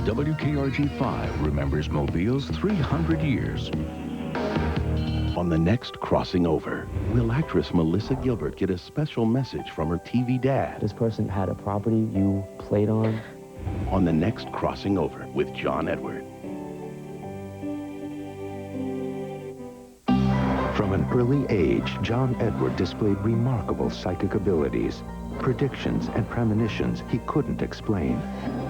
WKRG-5 remembers Mobile's 300 years. On the next Crossing Over, will actress Melissa Gilbert get a special message from her TV dad? This person had a property you played on. On the next Crossing Over with John Edward. From an early age, John Edward displayed remarkable psychic abilities, predictions and premonitions he couldn't explain.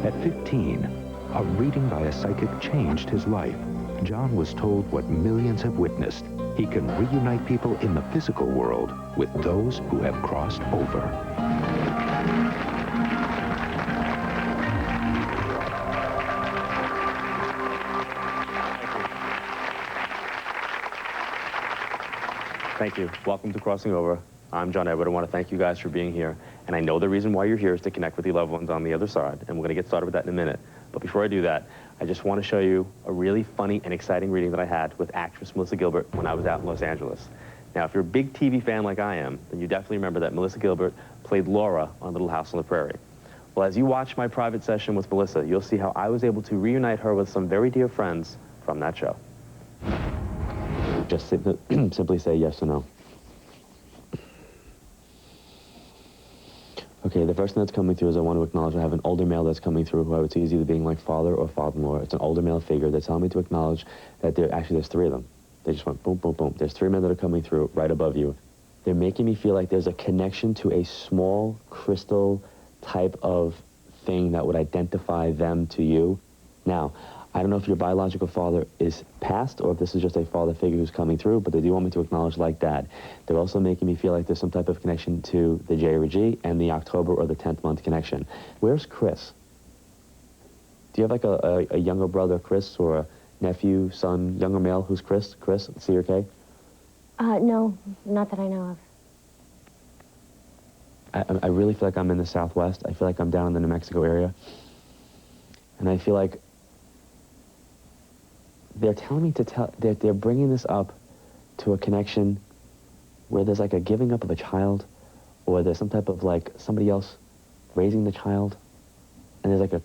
At 15, a reading by a psychic changed his life. John was told what millions have witnessed. He can reunite people in the physical world with those who have crossed over. Thank you. Welcome to Crossing Over. I'm John Edward. I want to thank you guys for being here. And I know the reason why you're here is to connect with your loved ones on the other side. And we're going to get started with that in a minute. But before I do that, I just want to show you a really funny and exciting reading that I had with actress Melissa Gilbert when I was out in Los Angeles. Now, if you're a big TV fan like I am, then you definitely remember that Melissa Gilbert played Laura on Little House on the Prairie. Well, as you watch my private session with Melissa, you'll see how I was able to reunite her with some very dear friends from that show. Just simply say yes or no. Okay, the first thing that's coming through is I want to acknowledge I have an older male that's coming through who I would see as either being like father or father-in-law. It's an older male figure. They're telling me to acknowledge that there's three of them. They just went boom, boom, boom. There's three men that are coming through right above you. They're making me feel like there's a connection to a small crystal type of thing that would identify them to you. Now, I don't know if your biological father is passed or if this is just a father figure who's coming through, but they do want me to acknowledge like dad. They're also making me feel like there's some type of connection to the J or G and the October or the 10th month connection. Where's Chris? Do you have like a younger brother, Chris, or a nephew, son, younger male who's Chris? Chris, C or K? No, not that I know of. I really feel like I'm in the Southwest. I feel like I'm down in the New Mexico area. And I feel like they're telling me to they're bringing this up to a connection where there's like a giving up of a child, or there's some type of like somebody else raising the child, and there's like a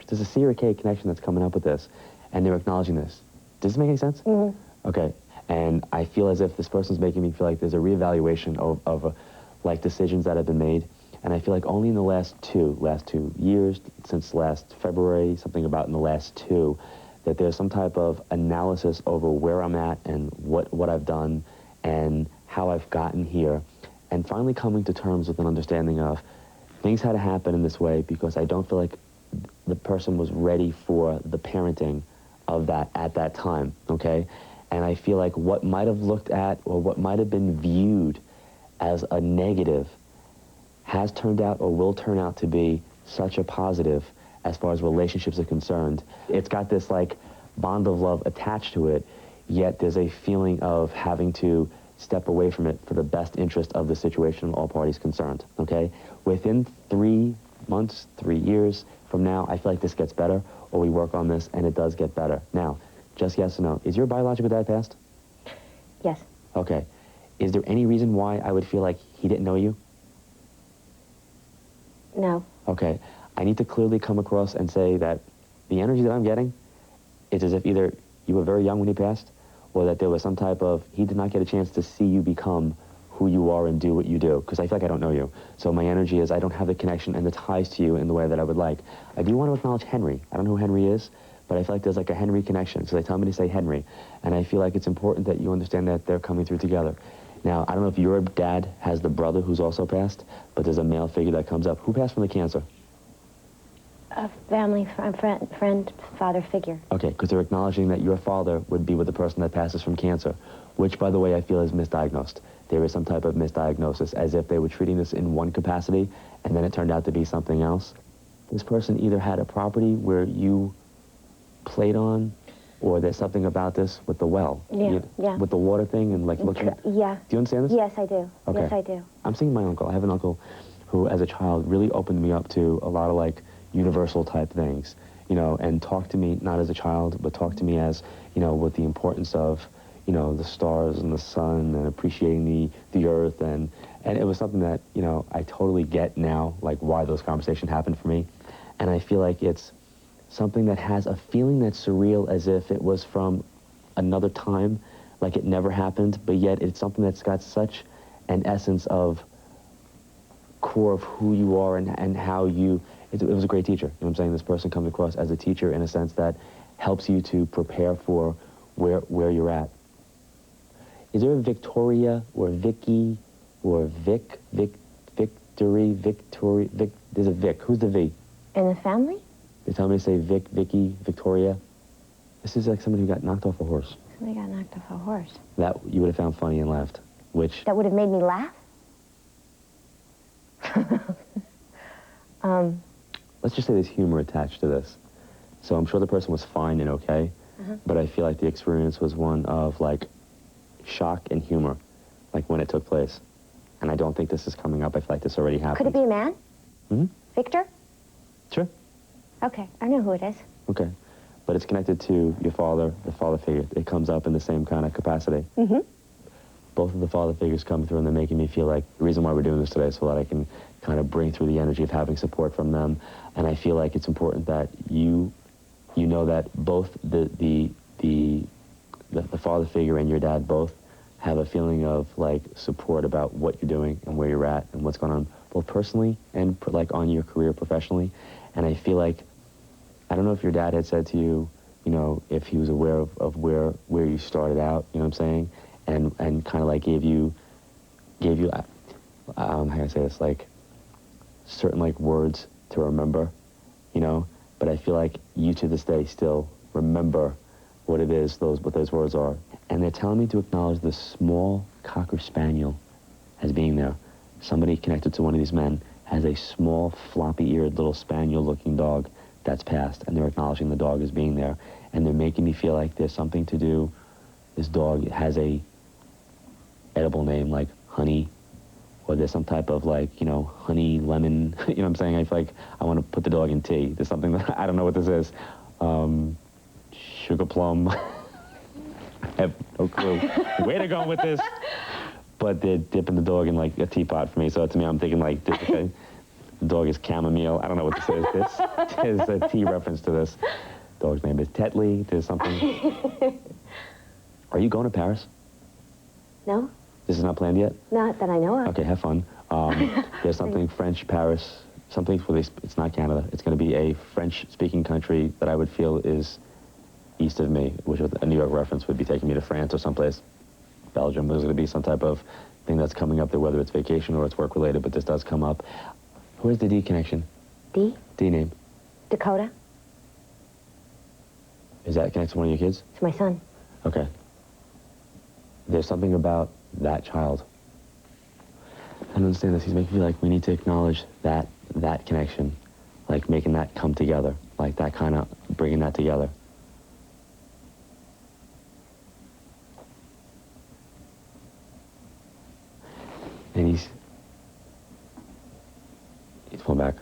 there's a C or K connection that's coming up with this, and they're acknowledging this. Does this make any sense? Mm-hmm. Okay, and I feel as if this person's making me feel like there's a reevaluation of like decisions that have been made, and I feel like only in the last two years, since last February, something about in the last two, that there's some type of analysis over where I'm at and what I've done and how I've gotten here, and finally coming to terms with an understanding of things had to happen in this way because I don't feel like the person was ready for the parenting of that at that time, okay? And I feel like what might have looked at or what might have been viewed as a negative has turned out or will turn out to be such a positive as far as relationships are concerned. It's got this like bond of love attached to it, yet there's a feeling of having to step away from it for the best interest of the situation of all parties concerned, okay? Within 3 months, 3 years from now, I feel like this gets better, or we work on this and it does get better. Now, just yes or no, is your biological dad passed? Yes. Okay. Is there any reason why I would feel like he didn't know you? No. Okay. I need to clearly come across and say that the energy that I'm getting is as if either you were very young when he passed, or that there was some type of, he did not get a chance to see you become who you are and do what you do, because I feel like I don't know you. So my energy is I don't have the connection and the ties to you in the way that I would like. I do want to acknowledge Henry. I don't know who Henry is, but I feel like there's like a Henry connection, so they tell me to say Henry. And I feel like it's important that you understand that they're coming through together. Now, I don't know if your dad has the brother who's also passed, but there's a male figure that comes up. Who passed from the cancer? A family friend, father figure. Okay, because they're acknowledging that your father would be with the person that passes from cancer, which, by the way, I feel is misdiagnosed. There is some type of misdiagnosis, as if they were treating this in one capacity, and then it turned out to be something else. This person either had a property where you played on, or there's something about this with the well. Yeah. With the water thing and like looking. Yeah. Do you understand this? Yes, I do. Okay. Yes, I do. I'm seeing my uncle. I have an uncle who, as a child, really opened me up to a lot of like universal type things, you know, and talked to me not as a child, but talked to me as, you know, with the importance of, you know, the stars and the sun and appreciating the earth, and it was something that, you know, I totally get now, like why those conversations happened for me. And I feel like it's something that has a feeling that's surreal, as if it was from another time, like it never happened, but yet it's something that's got such an essence of core of who you are and how you, it was a great teacher. You know what I'm saying? This person comes across as a teacher in a sense that helps you to prepare for where you're at. Is there a Victoria or Vicky or Victory, there's a Vic. Who's the V? In the family? They tell me to say Vic, Vicky, Victoria. This is like somebody who got knocked off a horse. Somebody got knocked off a horse. That you would have found funny and laughed, which... That would have made me laugh? Let's just say there's humor attached to this. So I'm sure the person was fine and okay, but I feel like the experience was one of, like, shock and humor, like, when it took place. And I don't think this is coming up. I feel like this already happened. Could it be a man? Mm-hmm. Victor? Sure. Okay, I know who it is. Okay. But it's connected to your father, the father figure. It comes up in the same kind of capacity. Mm-hmm. Both of the father figures come through, and they're making me feel like the reason why we're doing this today is so that I can kind of bring through the energy of having support from them. And I feel like it's important that you know that both the father figure and your dad both have a feeling of, like, support about what you're doing and where you're at and what's going on, both personally and, like, on your career professionally. And I feel like, I don't know if your dad had said to you, you know, if he was aware of where you started out, you know what I'm saying? And kind of, like, gave you, how can I say this, like, certain, like, words to remember, you know? But I feel like you to this day still remember what it is, what those words are. And they're telling me to acknowledge the small Cocker Spaniel as being there. Somebody connected to one of these men has a small, floppy-eared little spaniel-looking dog that's passed, and they're acknowledging the dog as being there. And they're making me feel like there's something to do. This dog has a edible name like Honey, or there's some type of, like, you know, honey, lemon, you know what I'm saying? I feel like I want to put the dog in tea. There's something that, I don't know what this is. Sugar plum. I have no clue where to go with this. But they're dipping the dog in, like, a teapot for me. So to me, I'm thinking, like, okay, the dog is chamomile. I don't know what this is. There's a tea reference to this. Dog's name is Tetley. There's something. Are you going to Paris? No? This is not planned yet? Not that I know of. Okay, have fun. There's something French, Paris, something for this. It's not Canada. It's going to be a French-speaking country that I would feel is east of me, which with a New York reference would be taking me to France or someplace. Belgium. There's going to be some type of thing that's coming up there, whether it's vacation or it's work-related, but this does come up. Where's the D connection? D? D name. Dakota. Is that connected to one of your kids? It's my son. Okay. There's something about that child. I don't understand this. He's making me feel like we need to acknowledge that connection, like making that come together, like that kind of bringing that together. And he's pulling back.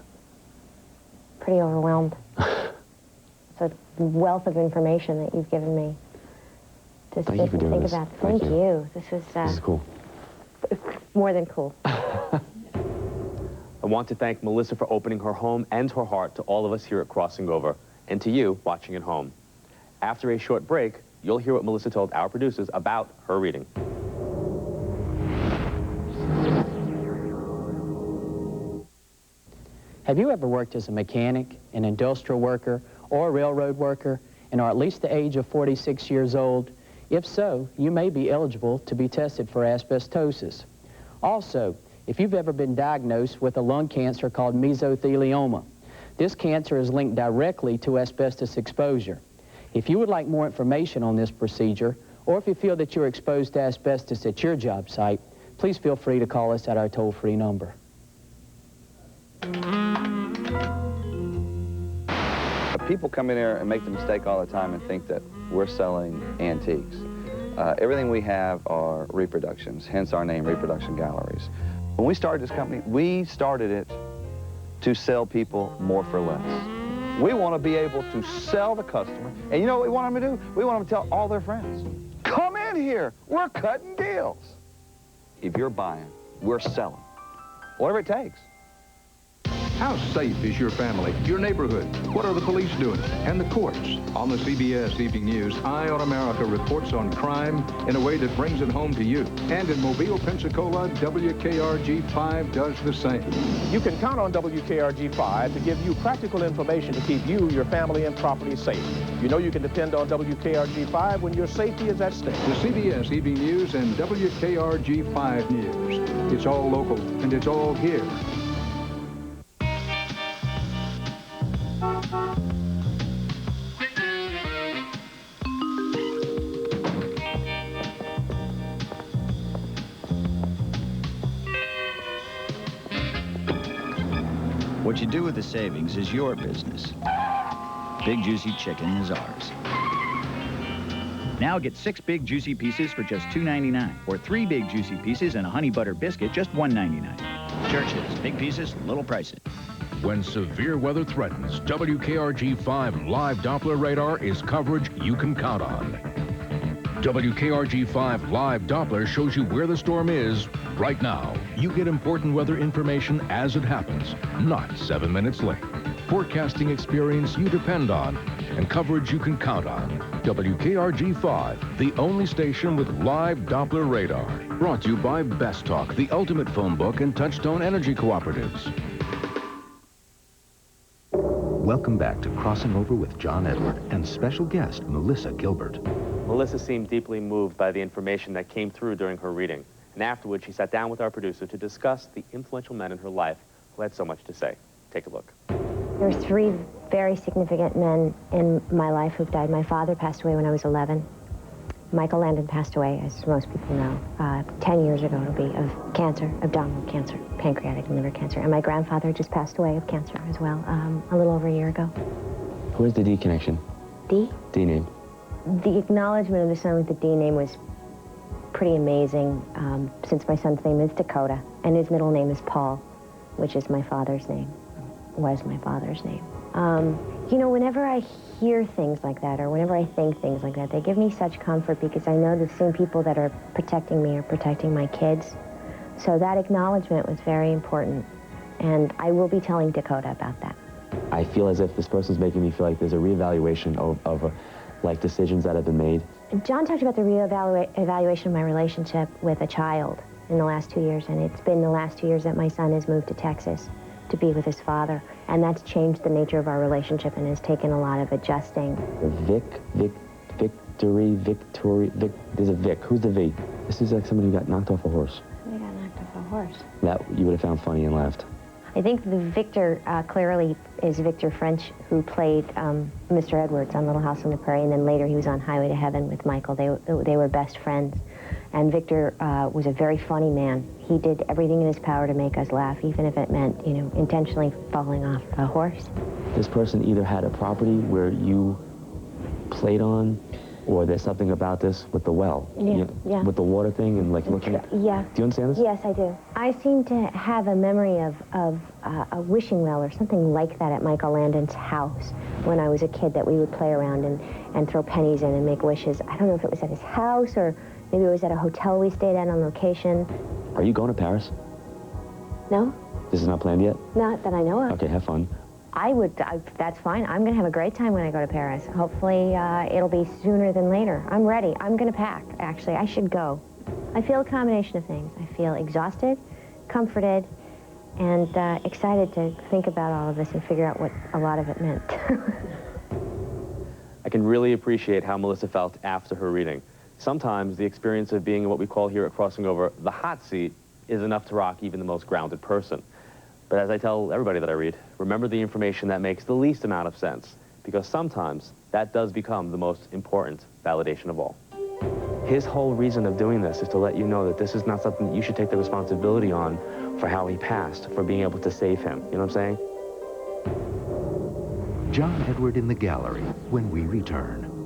Pretty overwhelmed. It's a wealth of information that you've given me to sit and think about. Thank you. This is cool. More than cool. I want to thank Melissa for opening her home and her heart to all of us here at Crossing Over, and to you watching at home. After a short break, you'll hear what Melissa told our producers about her reading. Have you ever worked as a mechanic, an industrial worker, or a railroad worker, and are at least the age of 46 years old? If so, you may be eligible to be tested for asbestosis. Also, if you've ever been diagnosed with a lung cancer called mesothelioma, this cancer is linked directly to asbestos exposure. If you would like more information on this procedure, or if you feel that you're exposed to asbestos at your job site, please feel free to call us at our toll-free number. People come in here and make the mistake all the time and think that we're selling antiques. Everything we have are reproductions, hence our name, Reproduction Galleries. When we started this company, we started it to sell people more for less. We want to be able to sell the customer, and you know what we want them to do? We want them to tell all their friends, come in here, we're cutting deals. If you're buying, we're selling, whatever it takes. How safe is your family, your neighborhood? What are the police doing? And the courts? On the CBS Evening News, Eye on America reports on crime in a way that brings it home to you. And in Mobile, Pensacola, WKRG-5 does the same. You can count on WKRG-5 to give you practical information to keep you, your family, and property safe. You know you can depend on WKRG-5 when your safety is at stake. The CBS Evening News and WKRG-5 News. It's all local, and it's all here. What you do with the savings is your business. Big Juicy Chicken is ours. Now get 6 big juicy pieces for just $2.99, or 3 big juicy pieces and a honey butter biscuit just $1.99. Church's, big pieces, little prices. When severe weather threatens, WKRG-5 live Doppler radar is coverage you can count on. WKRG-5 live Doppler shows you where the storm is right now. You get important weather information as it happens, not 7 minutes late. Forecasting experience you depend on and coverage you can count on. WKRG-5, the only station with live Doppler radar. Brought to you by Best Talk, the ultimate phone book, and Touchstone Energy Cooperatives. Welcome back to Crossing Over with John Edward and special guest Melissa Gilbert. Melissa seemed deeply moved by the information that came through during her reading, and afterwards she sat down with our producer to discuss the influential men in her life who had so much to say. Take a look. There were 3 very significant men in my life who've died. My father passed away when I was 11. Michael Landon passed away, as most people know, 10 years ago it'll be, of cancer, abdominal cancer, pancreatic and liver cancer. And my grandfather just passed away of cancer as well, a little over a year ago. Where's the D connection? D? D name. The acknowledgement of the son with the D name was pretty amazing, since my son's name is Dakota, and his middle name is Paul, which is my father's name, was my father's name. You know, whenever I hear things like that, or whenever I think things like that, they give me such comfort because I know the same people that are protecting me are protecting my kids. So that acknowledgement was very important, and I will be telling Dakota about that. I feel as if this person's making me feel like there's a reevaluation of like decisions that have been made. John talked about the reevaluation of my relationship with a child in the last 2 years, and it's been the last 2 years that my son has moved to Texas to be with his father, and that's changed the nature of our relationship and has taken a lot of adjusting. Victory, there's a Vic. Who's the V? This is like somebody who got knocked off a horse. Somebody got knocked off a horse. That you would have found funny and laughed. I think the Victor clearly is Victor French, who played Mr. Edwards on Little House on the Prairie, and then later he was on Highway to Heaven with Michael. They were best friends. And Victor was a very funny man. He did everything in his power to make us laugh, even if it meant, you know, intentionally falling off a horse. This person either had a property where you played on, or there's something about this with the well. Yeah. With the water thing and like looking at... Yeah. Do you understand this? Yes, I do. I seem to have a memory of a wishing well or something like that at Michael Landon's house when I was a kid, that we would play around and throw pennies in and make wishes. I don't know if it was at his house or maybe it was at a hotel we stayed at on location. Are you going to Paris? No. This is not planned yet? Not that I know of. Okay, have fun. That's fine. I'm going to have a great time when I go to Paris. Hopefully, it'll be sooner than later. I'm ready. I'm going to pack, actually. I should go. I feel a combination of things. I feel exhausted, comforted, and excited to think about all of this and figure out what a lot of it meant. I can really appreciate how Melissa felt after her reading. Sometimes the experience of being in what we call here at Crossing Over the hot seat is enough to rock even the most grounded person. But as I tell everybody that I read, remember the information that makes the least amount of sense, because sometimes that does become the most important validation of all. His whole reason of doing this is to let you know that this is not something that you should take the responsibility on for how he passed, for being able to save him. You know what I'm saying? John Edward in the gallery when we return.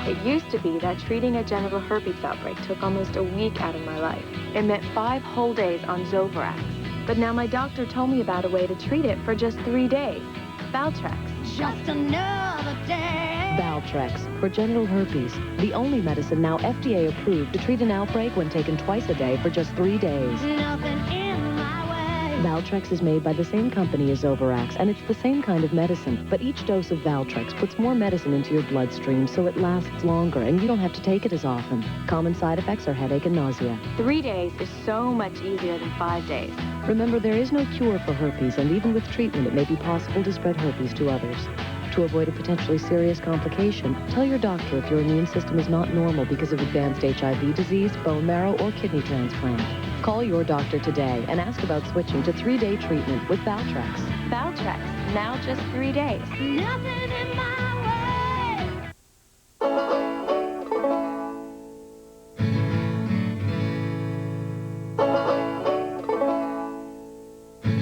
It used to be that treating a genital herpes outbreak took almost a week out of my life. It meant 5 whole days on Zovirax. But now my doctor told me about a way to treat it for just 3 days. Valtrex. Just another day. Valtrex for genital herpes, the only medicine now FDA approved to treat an outbreak when taken twice a day for just 3 days. Nothing in my way. Valtrex is made by the same company as Zovirax, and it's the same kind of medicine. But each dose of Valtrex puts more medicine into your bloodstream, so it lasts longer, and you don't have to take it as often. Common side effects are headache and nausea. 3 days is so much easier than 5 days. Remember, there is no cure for herpes, and even with treatment, it may be possible to spread herpes to others. To avoid a potentially serious complication, tell your doctor if your immune system is not normal because of advanced HIV disease, bone marrow, or kidney transplant. Call your doctor today and ask about switching to 3-day treatment with Valtrex. Valtrex, now just 3 days. Nothing in my way.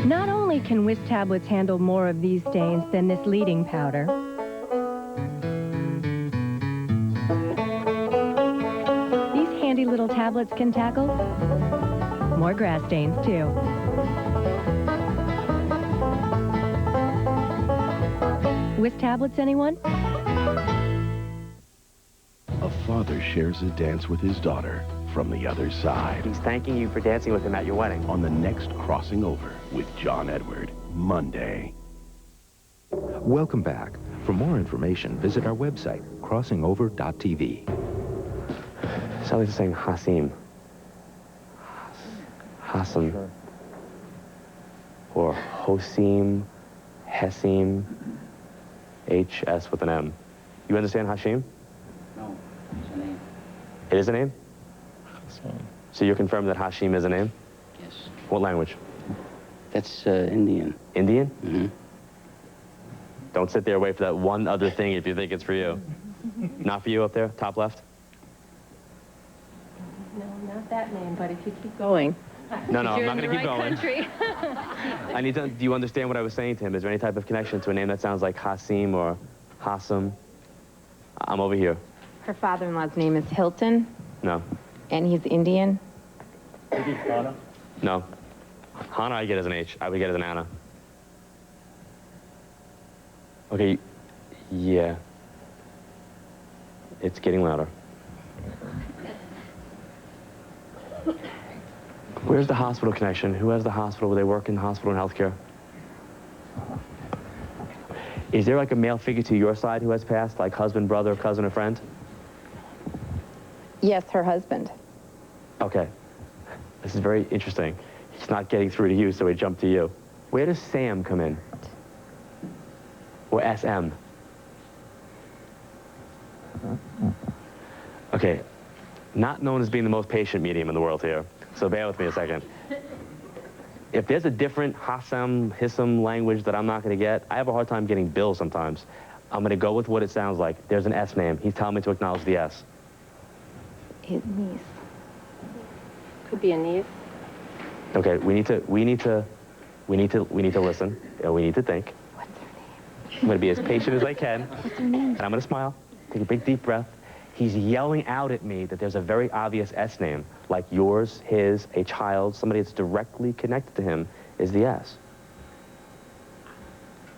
Not only can Whisk tablets handle more of these stains than this leading powder, these handy little tablets can tackle more grass stains, too. Whisk tablets, anyone? A father shares a dance with his daughter from the other side. He's thanking you for dancing with him at your wedding. On the next Crossing Over with John Edward, Monday. Welcome back. For more information, visit our website, crossingover.tv. Sounds like saying Hasim. Hasim. Sure. Or Hosim, Hesim, H-S with an M. You understand Hashim? No, it's a name. It is a name? So you're confirmed that Hashim is a name? Yes. What language? That's Indian. Indian? Mm-hmm. Don't sit there and wait for that one other thing if you think it's for you. Not for you up there, top left? No, not that name, but if you keep going. No, I'm not going to keep going. I need to, do you understand what I was saying to him? Is there any type of connection to a name that sounds like Hasim or Hassam? I'm over here. Her father-in-law's name is Hilton. No. And he's Indian. No. Hana I get as an H. I would get as an Anna. Okay, yeah. It's getting louder. Where's the hospital connection? Who has the hospital? Where they work in the hospital and healthcare? Is there like a male figure to your side who has passed, like husband, brother, cousin, or friend? Yes, her husband. Okay. This is very interesting. He's not getting through to you, so he jumped to you. Where does Sam come in? Or SM? Okay. Not known as being the most patient medium in the world here, so bear with me a second. If there's a different Hassam, Hissam language that I'm not going to get, I have a hard time getting bills sometimes. I'm going to go with what it sounds like. There's an S name. He's telling me to acknowledge the S. His niece. Could be a niece. Okay, we need to listen, and we need to think. What's her name? I'm going to be as patient as I can. What's her name? And I'm going to smile, take a big deep breath. He's yelling out at me that there's a very obvious S name, like yours, his, a child, somebody that's directly connected to him is the S.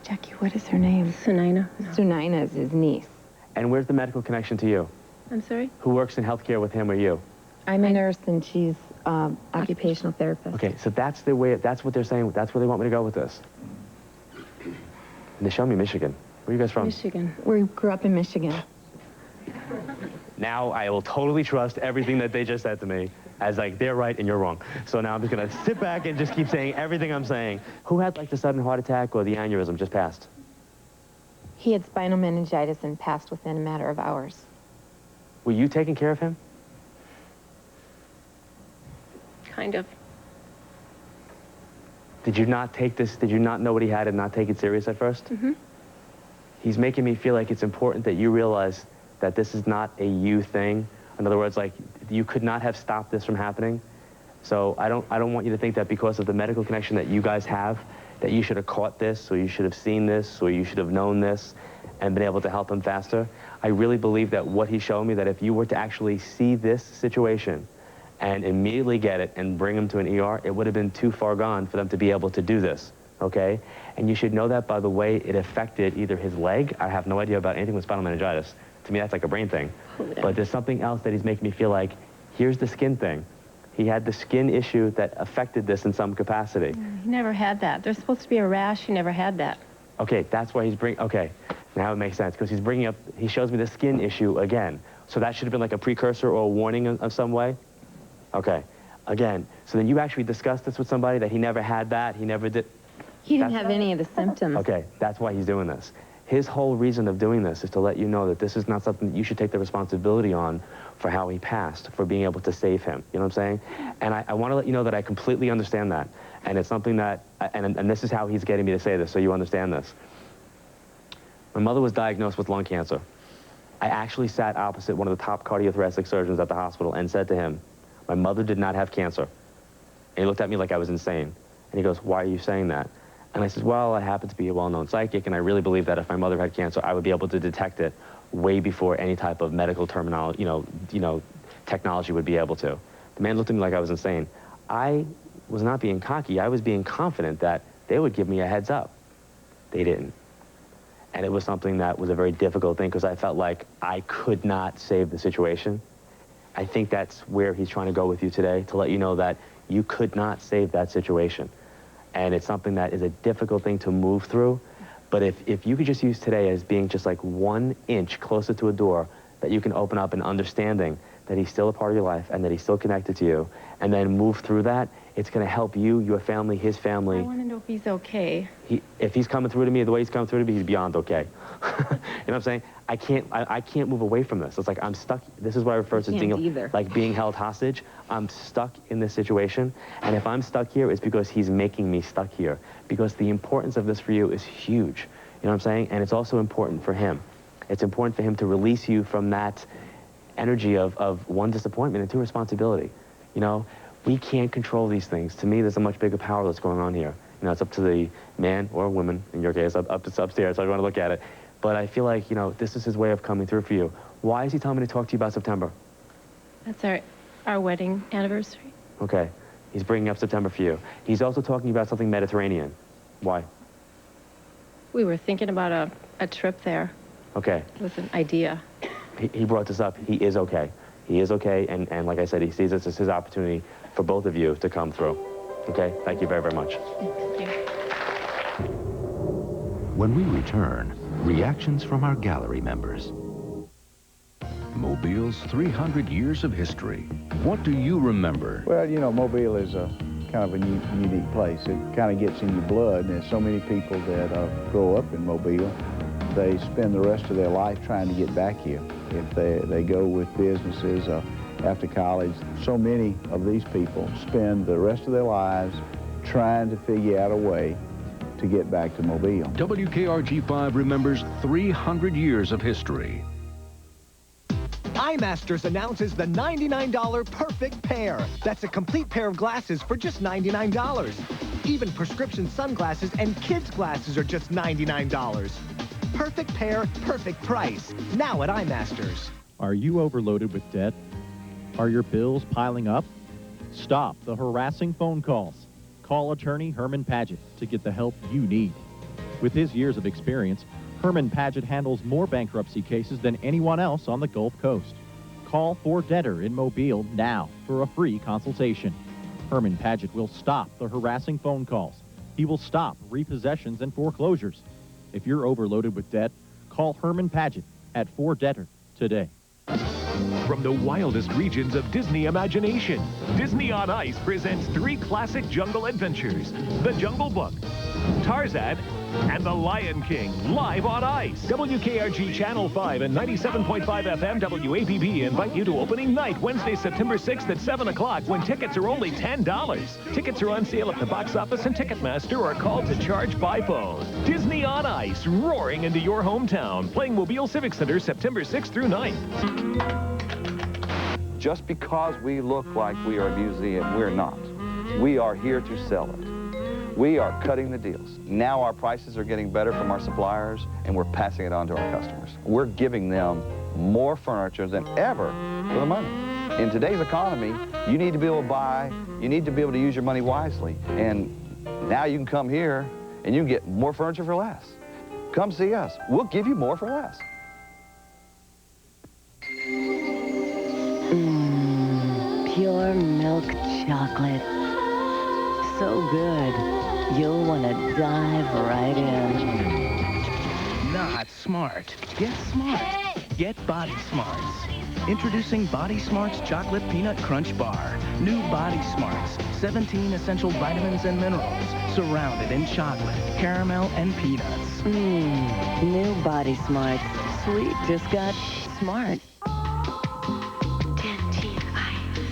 Jackie, what is her name? Sunina. No. Sunina is his niece. And where's the medical connection to you? I'm sorry? Who works in healthcare with him or you? I'm a nurse and she's occupational therapist. Okay, so that's the way, that's what they're saying, that's where they want me to go with this. And they show me Michigan. Where are you guys from? Michigan. We grew up in Michigan. Now I will totally trust everything that they just said to me as like they're right and you're wrong. So now I'm just gonna sit back and just keep saying everything I'm saying. Who had like the sudden heart attack or the aneurysm just passed? He had spinal meningitis and passed within a matter of hours. Were you taking care of him? Kind of. Did you not take this, did you not know what he had and not take it serious at first? Mm-hmm. He's making me feel like it's important that you realize that this is not a you thing. In other words, like, you could not have stopped this from happening. So I don't want you to think that because of the medical connection that you guys have, that you should have caught this, or you should have seen this, or you should have known this, and been able to help him faster. I really believe that what he's showing me, that if you were to actually see this situation and immediately get it and bring him to an ER, it would have been too far gone for them to be able to do this, okay? And you should know that by the way it affected either his leg. I have no idea about anything with spinal meningitis. To me, that's like a brain thing. But there's something else that he's making me feel like, here's the skin thing. He had the skin issue that affected this in some capacity. He never had that. There's supposed to be a rash. He never had that. Okay, that's why he's okay, now it makes sense, because he's bringing up, he shows me the skin issue again. So that should have been like a precursor or a warning of some way? Okay, again, so then you actually discussed this with somebody that he never had that, he never did? He didn't have any of the symptoms. Okay, that's why he's doing this. His whole reason of doing this is to let you know that this is not something that you should take the responsibility on for how he passed, for being able to save him. You know what I'm saying? And I want to let you know that I completely understand that. And it's something that, and this is how he's getting me to say this, so you understand this. My mother was diagnosed with lung cancer. I actually sat opposite one of the top cardiothoracic surgeons at the hospital and said to him, my mother did not have cancer. And he looked at me like I was insane. And he goes, why are you saying that? And I said, well, I happen to be a well-known psychic, and I really believe that if my mother had cancer, I would be able to detect it way before any type of medical terminology, technology would be able to. The man looked at me like I was insane. I was not being cocky. I was being confident that they would give me a heads up. They didn't. And it was something that was a very difficult thing because I felt like I could not save the situation. I think that's where he's trying to go with you today, to let you know that you could not save that situation. And it's something that is a difficult thing to move through. But if you could just use today as being just like 1 inch closer to a door that you can open up and understanding that he's still a part of your life and that he's still connected to you, and then move through that, it's going to help you, your family, his family. I want to know if he's okay. If he's coming through to me the way he's coming through to me, he's beyond okay. You know what I'm saying? I can't move away from this. It's like I'm stuck. This is what I refer to as being held hostage. I'm stuck in this situation, and if I'm stuck here, it's because he's making me stuck here. Because the importance of this for you is huge. You know what I'm saying? And it's also important for him. It's important for him to release you from that energy of one, disappointment, and two, responsibility. You know, we can't control these things. To me, there's a much bigger power that's going on here. You know, it's up to the man or woman, in your case, upstairs, so I want to look at it. But I feel like, you know, this is his way of coming through for you. Why is he telling me to talk to you about September? That's our wedding anniversary. Okay. He's bringing up September for you. He's also talking about something Mediterranean. Why? We were thinking about a trip there. Okay. It was an idea. He brought this up. He is okay. He is okay, and like I said, he sees this as his opportunity for both of you to come through. Okay? Thank you very, very much. Thank you. When we return, reactions from our gallery members. Mobile's 300 years of history. What do you remember? Well, you know, Mobile is a kind of a unique place. It kind of gets in your blood, and there's so many people that grow up in Mobile. They spend the rest of their life trying to get back here. If they go with businesses after college, so many of these people spend the rest of their lives trying to figure out a way to get back to Mobile. WKRG-5 remembers 300 years of history. iMasters announces the $99 Perfect Pair. That's a complete pair of glasses for just $99. Even prescription sunglasses and kids' glasses are just $99. Perfect pair, perfect price. Now at iMasters. Are you overloaded with debt? Are your bills piling up? Stop the harassing phone calls. Call attorney Herman Padgett to get the help you need. With his years of experience, Herman Padgett handles more bankruptcy cases than anyone else on the Gulf Coast. Call For Debtor in Mobile now for a free consultation. Herman Padgett will stop the harassing phone calls. He will stop repossessions and foreclosures. If you're overloaded with debt, call Herman Padgett at For Debtor today. From the wildest regions of Disney imagination, Disney on Ice presents 3 classic jungle adventures: The Jungle Book, Tarzan, and The Lion King, live on ice. WKRG Channel 5 and 97.5 FM WAPB invite you to opening night, Wednesday, September 6th at 7 o'clock, when tickets are only $10. Tickets are on sale at the box office and Ticketmaster, or call to charge by phone. Disney on Ice, roaring into your hometown, playing Mobile Civic Center September 6th through 9th. Just because we look like we are a museum, we're not. We are here to sell it. We are cutting the deals. Now our prices are getting better from our suppliers, and we're passing it on to our customers. We're giving them more furniture than ever for the money. In today's economy, you need to be able to buy, you need to be able to use your money wisely. And now you can come here and you can get more furniture for less. Come see us. We'll give you more for less. Pure milk milk chocolate. So good, you'll want to dive right in. Not smart. Get smart. Get Body Smarts. Introducing Body Smarts Chocolate Peanut Crunch Bar. New Body Smarts. 17 essential vitamins and minerals. Surrounded in chocolate, caramel, and peanuts. New Body Smarts. Sweet just got smart.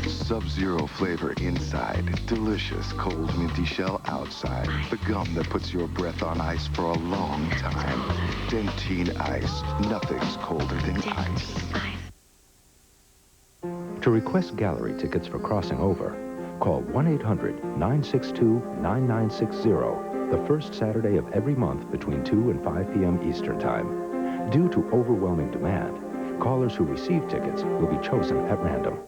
Sub-Zero flavor inside, delicious cold minty shell outside. The gum that puts your breath on ice for a long time. Dentine Ice. Nothing's colder than ice. To request gallery tickets for Crossing Over, call 1-800-962-9960 the first Saturday of every month between 2 and 5 p.m. Eastern Time. Due to overwhelming demand, callers who receive tickets will be chosen at random.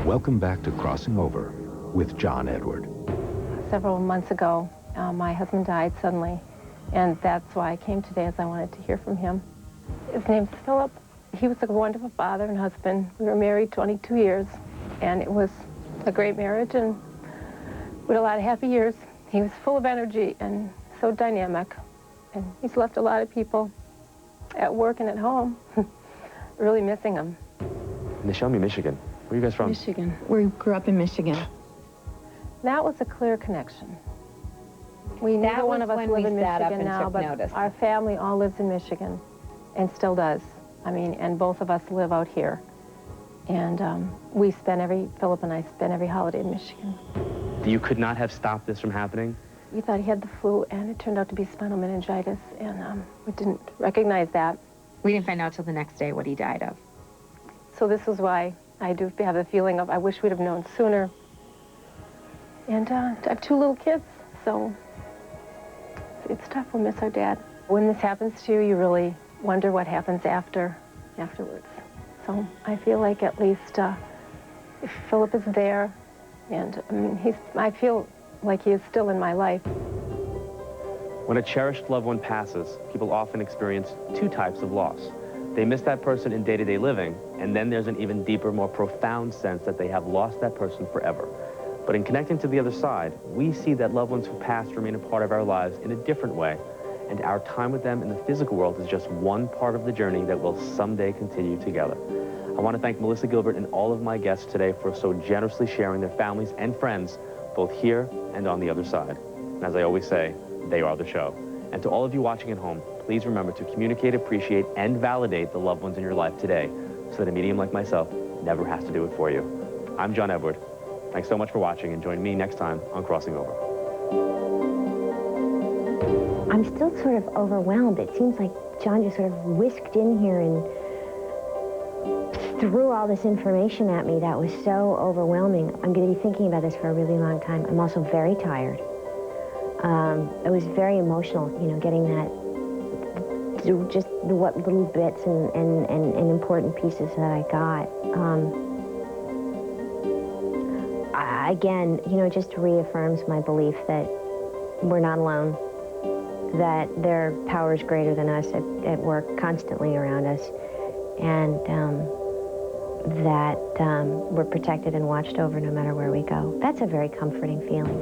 Welcome back to Crossing Over with John Edward. Several months ago, my husband died suddenly, and that's why I came today, as I wanted to hear from him. His name's Philip. He was a wonderful father and husband. We were married 22 years, and it was a great marriage, and we had a lot of happy years. He was full of energy and so dynamic, and he's left a lot of people at work and at home really missing him. And they showed me Michigan. Where are you guys from? Michigan. We grew up in Michigan. That was a clear connection. Neither one of us live in Michigan now, but our family all lives in Michigan and still does. I mean, and both of us live out here. And Philip and I spend every holiday in Michigan. You could not have stopped this from happening? We thought he had the flu, and it turned out to be spinal meningitis, and we didn't recognize that. We didn't find out till the next day what he died of. So this is why I do have the feeling of I wish we'd have known sooner. And I have 2 little kids, so it's tough. We'll miss our dad. When this happens to you, you really wonder what happens afterwards. So I feel like at least if Philip is there, and I mean, I feel like he is still in my life. When a cherished loved one passes, people often experience 2 types of loss. They miss that person in day-to-day living, and then there's an even deeper, more profound sense that they have lost that person forever. But in connecting to the other side, we see that loved ones who passed remain a part of our lives in a different way, and our time with them in the physical world is just one part of the journey that will someday continue together. I want to thank Melissa Gilbert and all of my guests today for so generously sharing their families and friends, both here and on the other side. And as I always say, they are the show. And to all of you watching at home, please remember to communicate, appreciate, and validate the loved ones in your life today so that a medium like myself never has to do it for you. I'm John Edward. Thanks so much for watching, and join me next time on Crossing Over. I'm still sort of overwhelmed. It seems like John just sort of whisked in here and threw all this information at me that was so overwhelming. I'm going to be thinking about this for a really long time. I'm also very tired. It was very emotional, you know, getting that, just what little bits and important pieces that I got. Again, you know, it just reaffirms my belief that we're not alone, that there are powers greater than us at work constantly around us, and that we're protected and watched over no matter where we go. That's a very comforting feeling.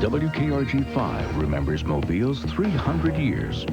WKRG 5 remembers Mobile's 300 years.